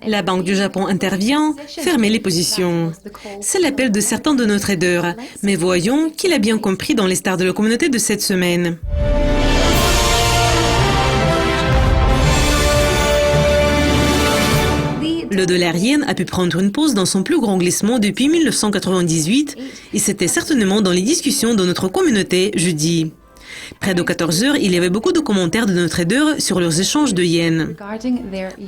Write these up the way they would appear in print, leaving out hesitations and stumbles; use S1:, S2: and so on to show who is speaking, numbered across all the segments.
S1: La Banque du Japon intervient, fermez les positions. C'est l'appel de certains de nos traders, mais voyons qu'il a bien compris dans les stars de la communauté de cette semaine. Le dollar yen a pu prendre une pause dans son plus grand glissement depuis 1998 et c'était certainement dans les discussions de notre communauté jeudi. Près de 14 heures, il y avait beaucoup de commentaires de nos traders sur leurs échanges de yens.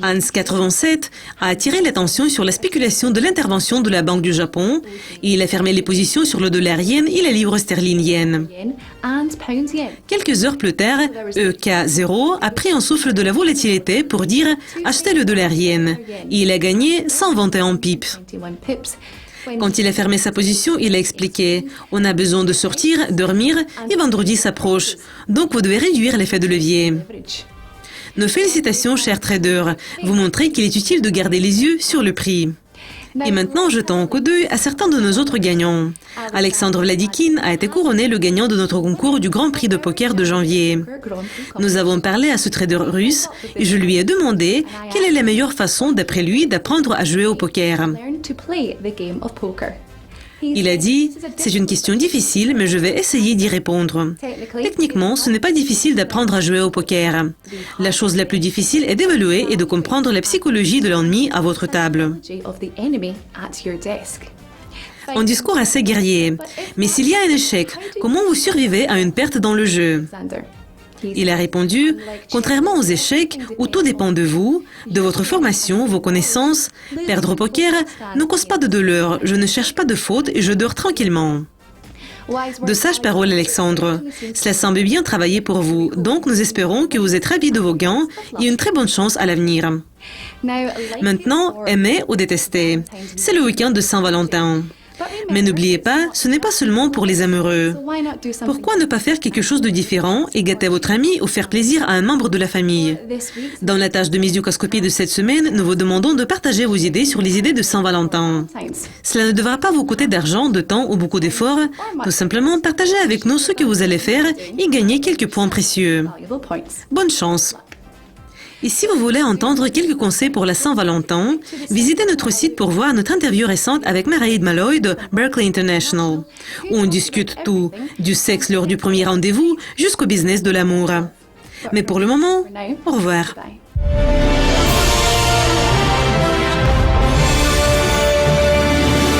S1: Hans87 a attiré l'attention sur la spéculation de l'intervention de la Banque du Japon et il a fermé les positions sur le dollar yen et la livre sterling yen. Quelques heures plus tard, EK0 a pris un souffle de la volatilité pour dire « achetez le dollar yen » et il a gagné 121 pips. Quand il a fermé sa position, il a expliqué « On a besoin de sortir, dormir et vendredi s'approche, donc vous devez réduire l'effet de levier ». Nos félicitations, chers traders, vous montrez qu'il est utile de garder les yeux sur le prix. Et maintenant, jetons un coup d'œil à certains de nos autres gagnants. Alexandre Vladikin a été couronné le gagnant de notre concours du Grand Prix de poker de janvier. Nous avons parlé à ce trader russe et je lui ai demandé quelle est la meilleure façon, d'après lui, d'apprendre à jouer au poker. Il a dit « C'est une question difficile, mais je vais essayer d'y répondre. Techniquement, ce n'est pas difficile d'apprendre à jouer au poker. La chose la plus difficile est d'évaluer et de comprendre la psychologie de l'ennemi à votre table. » Un discours assez guerrier. Mais s'il y a un échec, comment vous survivez à une perte dans le jeu? Il a répondu « Contrairement aux échecs, où tout dépend de vous, de votre formation, vos connaissances, perdre au poker ne cause pas de douleur, je ne cherche pas de faute et je dors tranquillement. » De sages paroles, Alexandre. Cela semble bien travailler pour vous, donc nous espérons que vous êtes ravis de vos gains et une très bonne chance à l'avenir. Maintenant, aimer ou détester. C'est le week-end de Saint-Valentin. Mais n'oubliez pas, ce n'est pas seulement pour les amoureux. Pourquoi ne pas faire quelque chose de différent et gâter votre ami ou faire plaisir à un membre de la famille? Dans la tâche de Mizucascopie de cette semaine, nous vous demandons de partager vos idées sur les idées de Saint-Valentin. Cela ne devra pas vous coûter d'argent, de temps ou beaucoup d'efforts. Tout simplement, partagez avec nous ce que vous allez faire et gagner quelques points précieux. Bonne chance! Et si vous voulez entendre quelques conseils pour la Saint-Valentin, visitez notre site pour voir notre interview récente avec Maraïd Malloy de Berkeley International, où on discute tout, du sexe lors du premier rendez-vous jusqu'au business de l'amour. Mais pour le moment, au revoir.